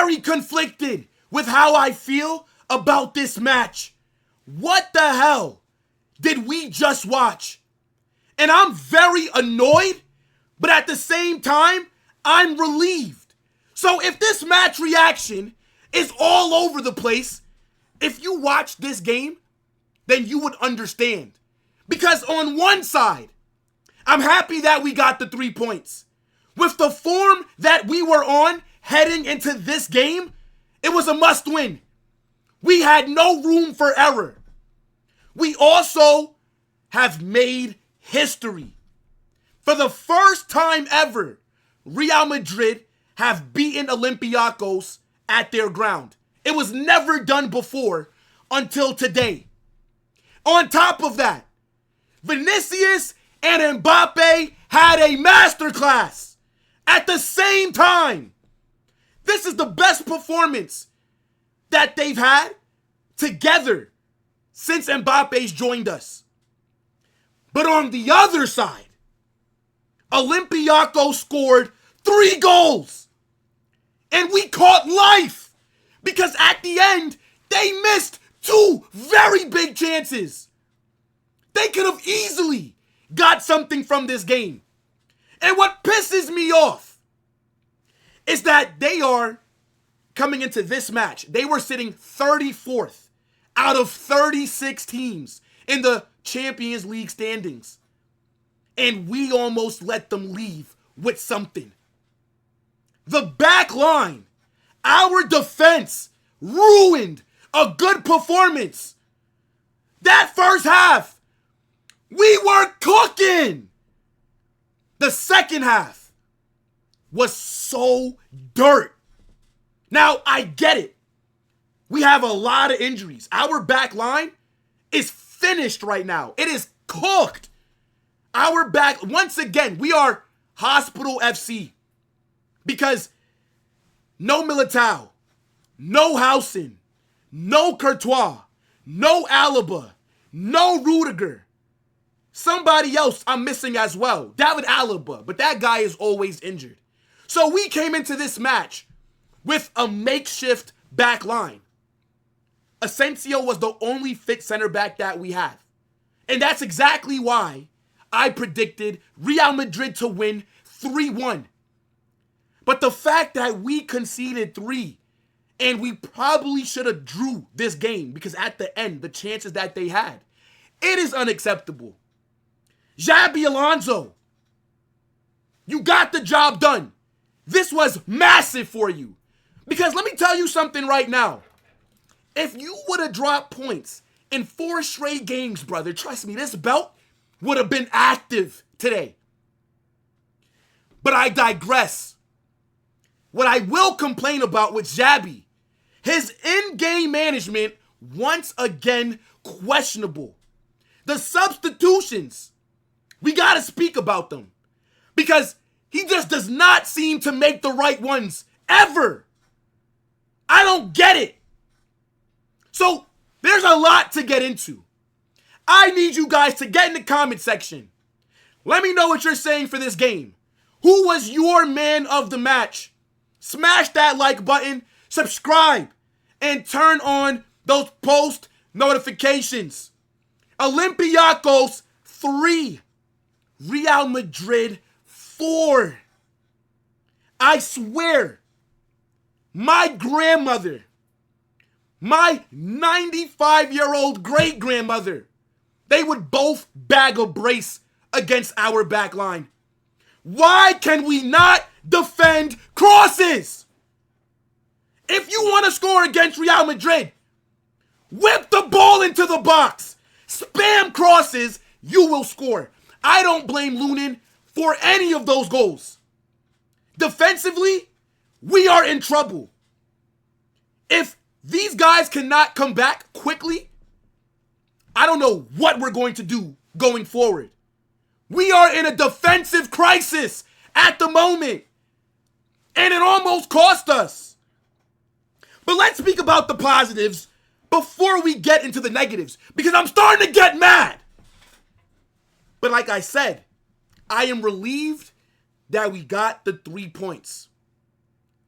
very conflicted with how I feel about this match. What the hell did we just watch? And I'm very annoyed, but at the same time, I'm relieved. So if this match reaction is all over the place, if you watch this game, then you would understand. Because on one side, I'm happy that we got the 3 points. With the form that we were on heading into this game, it was a must win. We had no room for error. We also have made history. For the first time ever, Real Madrid have beaten Olympiacos at their ground. It was never done before until today. On top of that, Vinícius and Mbappé had a masterclass at the same time. This is the best performance that they've had together since Mbappe's joined us. But on the other side, Olympiacos scored 3 goals. And we caught life because at the end, they missed 2 very big chances. They could have easily got something from this game. And what pisses me off is that they are coming into this match. They were sitting 34th out of 36 teams in the Champions League standings. And we almost let them leave with something. The back line, our defense, ruined a good performance. That first half, we were cooking. The second half was so dirt. Now, I get it. We have a lot of injuries. Our back line is finished right now. It is cooked. Our back, once again, we are Hospital FC. Because no Militao, no Housen, no Courtois, no Alaba, no Rudiger. Somebody else I'm missing as well, David Alaba, but that guy is always injured. So we came into this match with a makeshift back line. Asensio was the only fit center back that we have. And that's exactly why I predicted Real Madrid to win 3-1. But the fact that we conceded 3 and we probably should have drew this game because at the end, the chances that they had, it is unacceptable. Xabi Alonso, you got the job done. This was massive for you. Because let me tell you something right now. If you would have dropped points in 4 straight games, brother, trust me, this belt would have been active today. But I digress. What I will complain about with Xabi, his in-game management, once again, questionable. The substitutions, we got to speak about them. Because he just does not seem to make the right ones, ever. I don't get it. So, there's a lot to get into. I need you guys to get in the comment section. Let me know what you're saying for this game. Who was your man of the match? Smash that like button, subscribe, and turn on those post notifications. Olympiacos 3, Real Madrid 4. I swear, my grandmother, my 95-year-old great-grandmother, they would both bag a brace against our back line. Why can we not defend crosses? If you want to score against Real Madrid, whip the ball into the box. Spam crosses, you will score. I don't blame Lunin for any of those goals. Defensively, we are in trouble. If these guys cannot come back quickly, I don't know what we're going to do going forward. We are in a defensive crisis at the moment. And it almost cost us. But let's speak about the positives before we get into the negatives. Because I'm starting to get mad. But like I said, I am relieved that we got the 3 points.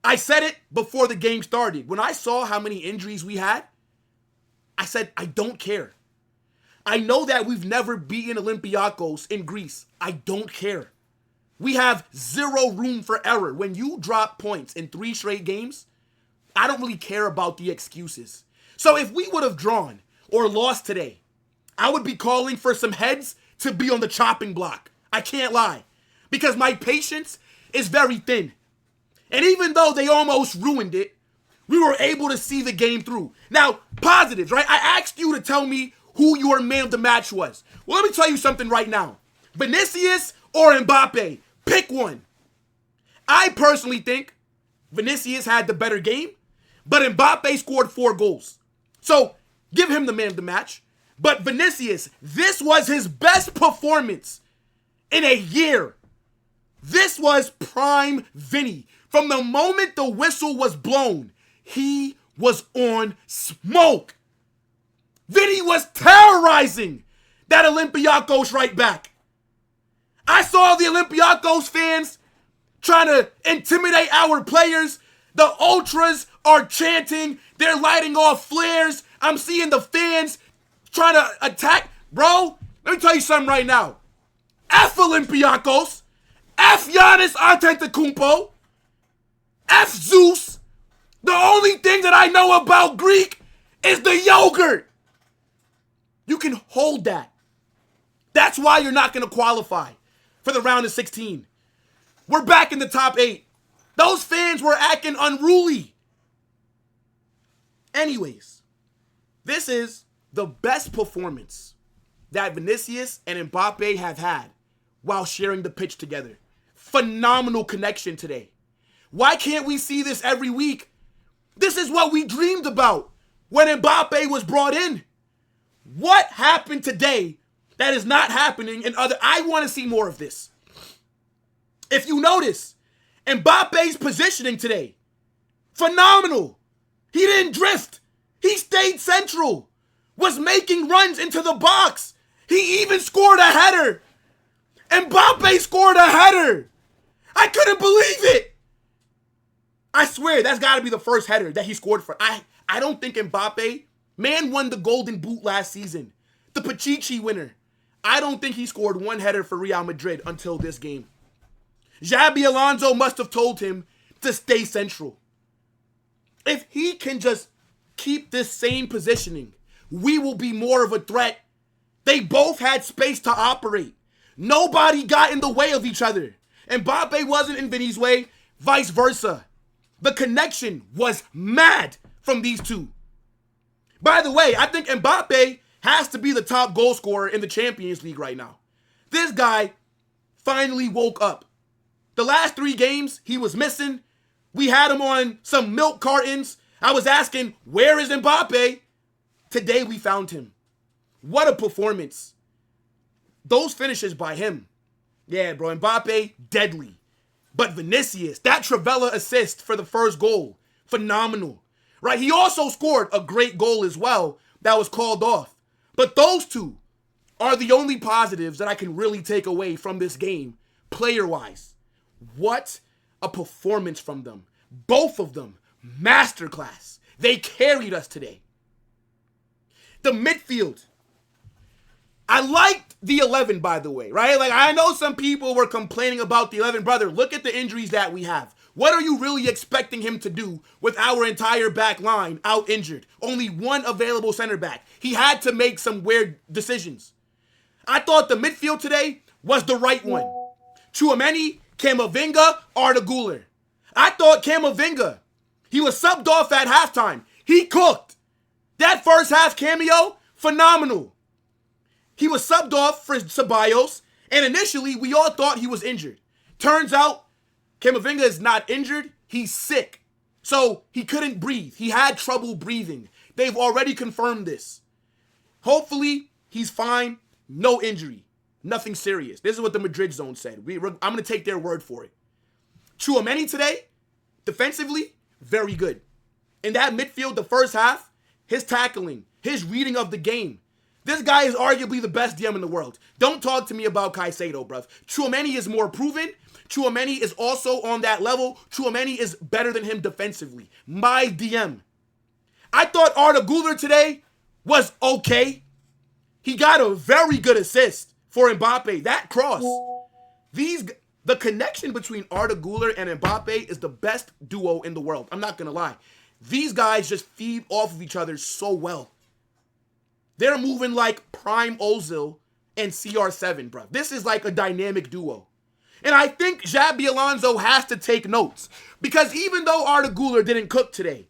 I said it before the game started. When I saw how many injuries we had, I said, I don't care. I know that we've never beaten Olympiacos in Greece. I don't care. We have zero room for error. When you drop points in 3 straight games, I don't really care about the excuses. So if we would have drawn or lost today, I would be calling for some heads to be on the chopping block. I can't lie. Because my patience is very thin. And even though they almost ruined it, we were able to see the game through. Now, positives, right? I asked you to tell me who your man of the match was. Well, let me tell you something right now. Vinicius or Mbappe, pick one. I personally think Vinicius had the better game, but Mbappe scored 4 goals. So, give him the man of the match. But Vinicius, this was his best performance in a year. This was prime Vini. From the moment the whistle was blown, he was on smoke. Vini was terrorizing that Olympiacos right back. I saw the Olympiacos fans trying to intimidate our players. The ultras are chanting. They're lighting off flares. I'm seeing the fans trying to attack. Bro, let me tell you something right now. F Olympiacos. F Giannis Antetokounmpo. F Zeus. The only thing that I know about Greek is the yogurt. You can hold that. That's why you're not going to qualify for the round of 16. We're back in the top 8. Those fans were acting unruly. Anyways, this is the best performance that Vinicius and Mbappe have had while sharing the pitch together. Phenomenal connection today. Why can't we see this every week? This is what we dreamed about when Mbappe was brought in. What happened today that is not happening in other... I want to see more of this. If you notice, Mbappe's positioning today, phenomenal. He didn't drift. He stayed central. Was making runs into the box. He even scored a header. Mbappe scored a header. I couldn't believe it. I swear, that's got to be the first header that he scored for. I don't think Mbappe, man won the Golden Boot last season. The Pichichi winner. I don't think he scored one header for Real Madrid until this game. Xabi Alonso must have told him to stay central. If he can just keep this same positioning, we will be more of a threat. They both had space to operate. Nobody got in the way of each other. Mbappe wasn't in Vini's way, vice versa. The connection was mad from these two. By the way, I think Mbappe has to be the top goal scorer in the Champions League right now. This guy finally woke up. The last 3 games, he was missing. We had him on some milk cartons. I was asking, where is Mbappe? Today we found him. What a performance. Those finishes by him. Yeah, bro, Mbappe, deadly. But Vinicius, that Trivela assist for the first goal, phenomenal. Right? He also scored a great goal as well that was called off. But those two are the only positives that I can really take away from this game, player-wise. What a performance from them. Both of them, masterclass. They carried us today. The midfield. I liked the 11, by the way, right? Like, I know some people were complaining about the 11. Brother, look at the injuries that we have. What are you really expecting him to do with our entire back line out injured? Only one available center back. He had to make some weird decisions. I thought the midfield today was the right one. Tchouaméni, Camavinga, Arda Güler. I thought Camavinga, he was subbed off at halftime. He cooked. That first half cameo, phenomenal. He was subbed off for Ceballos, and initially we all thought he was injured. Turns out, Camavinga is not injured, he's sick. So he couldn't breathe. He had trouble breathing. They've already confirmed this. Hopefully, he's fine, no injury, nothing serious. This is what the Madrid zone said. I'm going to take their word for it. Tchouaméni today, defensively, very good. In that midfield, the first half, his tackling, his reading of the game, This guy is arguably the best DM in the world. Don't talk to me about Caicedo, bruv. Tchouaméni is more proven. Tchouaméni is also on that level. Tchouaméni is better than him defensively. My DM. I thought Arda Güler today was okay. He got a very good assist for Mbappe. That cross. The connection between Arda Güler and Mbappe is the best duo in the world. I'm not going to lie. These guys just feed off of each other so well. They're moving like Prime Ozil and CR7, bro. This is like a dynamic duo. And I think Xabi Alonso has to take notes. Because even though Arda Güler didn't cook today,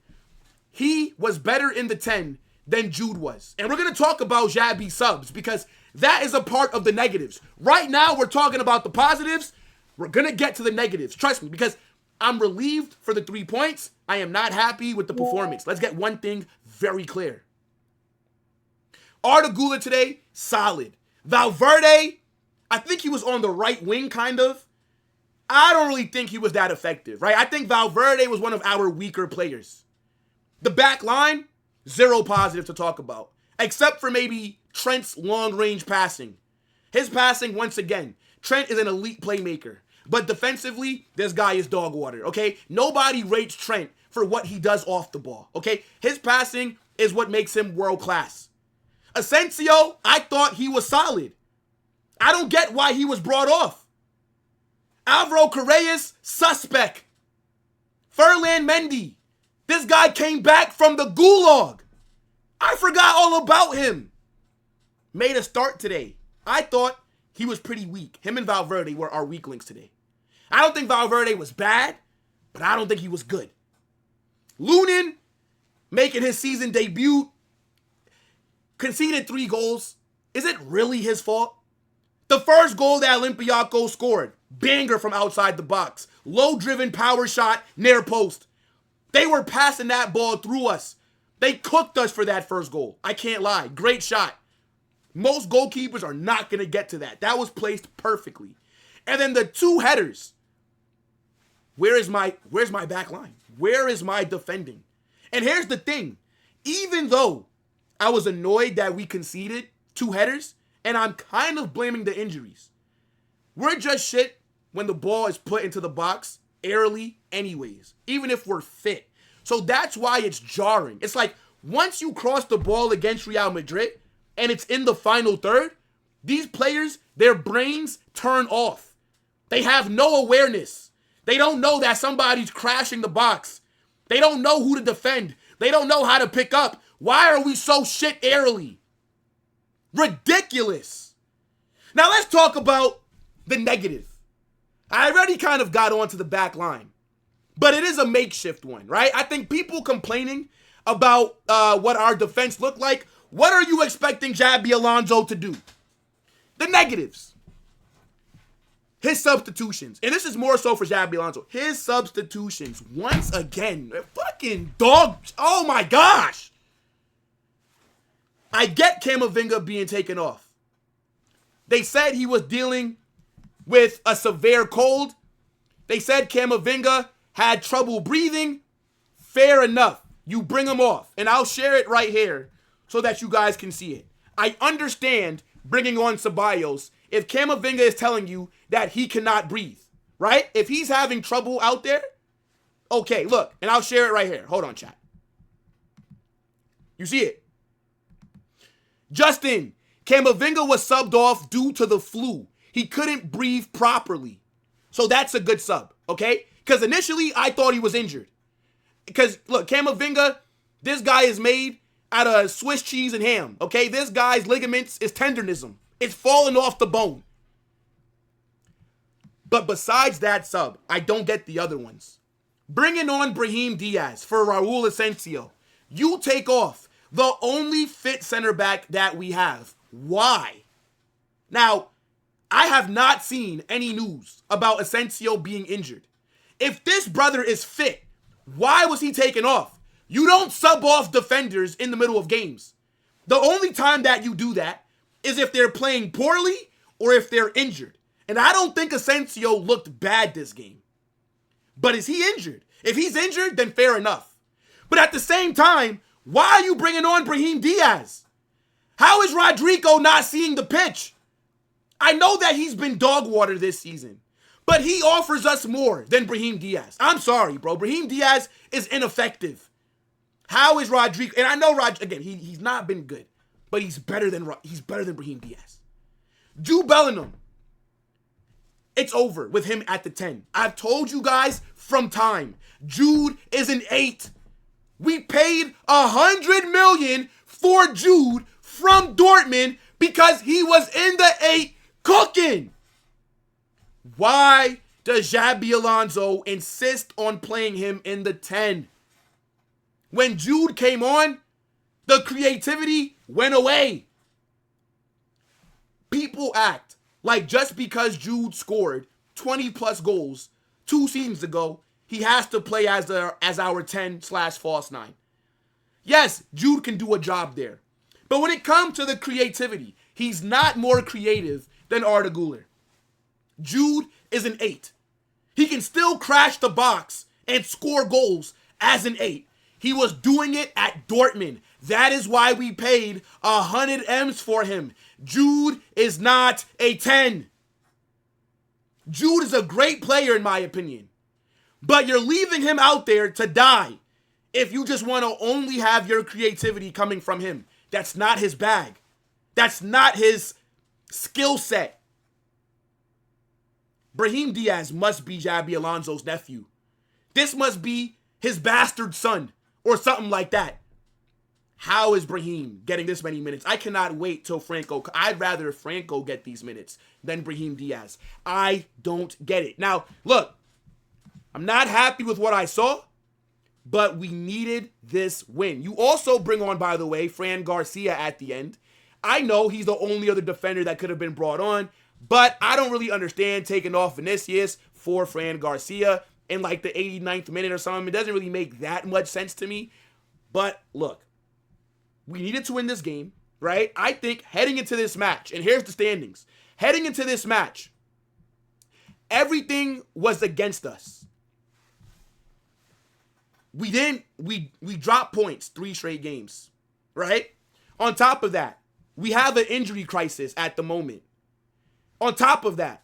he was better in the 10 than Jude was. And we're going to talk about Xabi subs because that is a part of the negatives. Right now, we're talking about the positives. We're going to get to the negatives. Trust me, because I'm relieved for the 3 points. I am not happy with the performance. Let's get one thing very clear. Arda Güler today, solid. Valverde, I think he was on the right wing, kind of. I don't really think he was that effective, right? I think Valverde was one of our weaker players. The back line, zero positive to talk about, except for maybe Trent's long-range passing. His passing, once again, Trent is an elite playmaker. But defensively, this guy is dog water, okay? Nobody rates Trent for what he does off the ball, okay? His passing is what makes him world-class. Asensio, I thought he was solid. I don't get why he was brought off. Alvaro Correa's suspect. Ferland Mendy. This guy came back from the gulag. I forgot all about him. Made a start today. I thought he was pretty weak. Him and Valverde were our weak links today. I don't think Valverde was bad, but I don't think he was good. Lunin, making his season debut, conceded 3 goals. Is it really his fault? The first goal that Olympiacos scored, banger from outside the box. Low-driven power shot, near post. They were passing that ball through us. They cooked us for that first goal. I can't lie. Great shot. Most goalkeepers are not going to get to that. That was placed perfectly. And then the 2 headers. Where's my back line? Where is my defending? And here's the thing. Even though I was annoyed that we conceded 2 headers, and I'm kind of blaming the injuries. We're just shit when the ball is put into the box early anyways, even if we're fit. So that's why it's jarring. It's like once you cross the ball against Real Madrid and it's in the final third, these players, their brains turn off. They have no awareness. They don't know that somebody's crashing the box. They don't know who to defend. They don't know how to pick up. Why are we so shit early? Ridiculous. Now let's talk about the negative. I already kind of got onto the back line, but it is a makeshift one, right? I think people complaining about what our defense looked like. What are you expecting Xabi Alonso to do? The negatives. His substitutions. And this is more so for Xabi Alonso. His substitutions, once again, fucking dog. Oh my gosh. I get Camavinga being taken off. They said he was dealing with a severe cold. They said Camavinga had trouble breathing. Fair enough. You bring him off. And I'll share it right here so that you guys can see it. I understand bringing on Ceballos if Camavinga is telling you that he cannot breathe, right? If he's having trouble out there, okay, look, and I'll share it right here. Hold on, chat. You see it? Justin, Camavinga was subbed off due to the flu. He couldn't breathe properly. So that's a good sub, okay? Because initially, I thought he was injured. Because, look, Camavinga, this guy is made out of Swiss cheese and ham, okay? This guy's ligaments is tendonism. It's falling off the bone. But besides that sub, I don't get the other ones. Bringing on Brahim Diaz for Raul Asensio. You take off the only fit center back that we have. Why? Now, I have not seen any news about Asensio being injured. If this brother is fit, why was he taken off? You don't sub off defenders in the middle of games. The only time that you do that is if they're playing poorly or if they're injured. And I don't think Asensio looked bad this game. But is he injured? If he's injured, then fair enough. But at the same time, why are you bringing on Brahim Diaz? How is Rodrigo not seeing the pitch? I know that he's been dog water this season, but he offers us more than Brahim Diaz. I'm sorry, bro. Brahim Diaz is ineffective. How is Rodrigo? And I know again, he's not been good, but he's better than Brahim Diaz. Jude Bellingham. It's over with him at the 10. I've told you guys from time. Jude is an 8. We paid $100 million for Jude from Dortmund because he was in the 8 cooking. Why does Xabi Alonso insist on playing him in the 10? When Jude came on, the creativity went away. People act like just because Jude scored 20-plus goals 2 seasons ago, he has to play as our 10/false 9. Yes, Jude can do a job there. But when it comes to the creativity, he's not more creative than Arda Güler. Jude is an 8. He can still crash the box and score goals as an 8. He was doing it at Dortmund. That is why we paid 100 M's for him. Jude is not a 10. Jude is a great player in my opinion. But you're leaving him out there to die if you just want to only have your creativity coming from him. That's not his bag. That's not his skill set. Brahim Diaz must be Xabi Alonso's nephew. This must be his bastard son or something like that. How is Brahim getting this many minutes? I cannot wait till Franco. I'd rather Franco get these minutes than Brahim Diaz. I don't get it. Now, look, I'm not happy with what I saw, but we needed this win. You also bring on, by the way, Fran Garcia at the end. I know he's the only other defender that could have been brought on, but I don't really understand taking off Vinícius for Fran Garcia in like the 89th minute or something. It doesn't really make that much sense to me. But look, we needed to win this game, right? I think heading into this match, and here's the standings. Heading into this match, everything was against us. We dropped points 3 straight games, right? On top of that, we have an injury crisis at the moment. On top of that,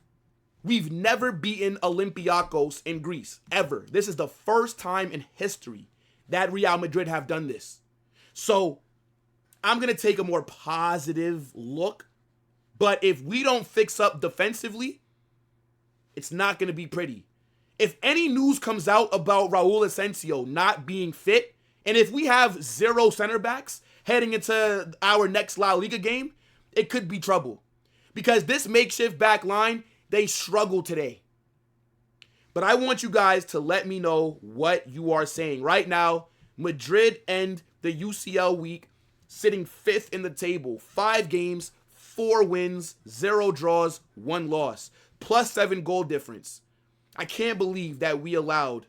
we've never beaten Olympiacos in Greece, ever. This is the first time in history that Real Madrid have done this. So I'm going to take a more positive look. But if we don't fix up defensively, it's not going to be pretty. If any news comes out about Raul Asensio not being fit, and if we have 0 center backs heading into our next La Liga game, it could be trouble. Because this makeshift back line, they struggle today. But I want you guys to let me know what you are saying. Right now, Madrid end the UCL week sitting 5th in the table. 5 games, 4 wins, 0 draws, 1 loss. +7 goal difference. I can't believe that we allowed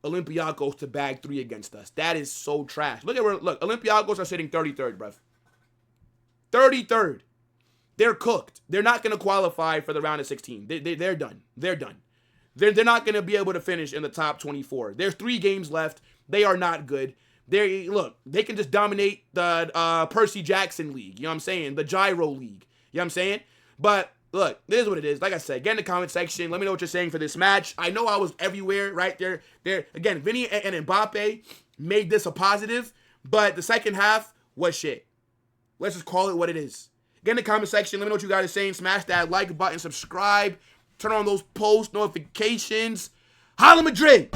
Olympiacos to bag 3 against us. That is so trash. Look, Olympiacos are sitting 33rd, bruv. 33rd. They're cooked. They're not going to qualify for the round of 16. They're done. They're done. They're not going to be able to finish in the top 24. There's 3 games left. They are not good. They can just dominate the Percy Jackson League. You know what I'm saying? The Gyro League. You know what I'm saying? But look, this is what it is. Like I said, get in the comment section. Let me know what you're saying for this match. I know I was everywhere, right? There. Again, Vini and Mbappe made this a positive, but the second half was shit. Let's just call it what it is. Get in the comment section. Let me know what you guys are saying. Smash that like button, subscribe, turn on those post notifications. Holla Madrid!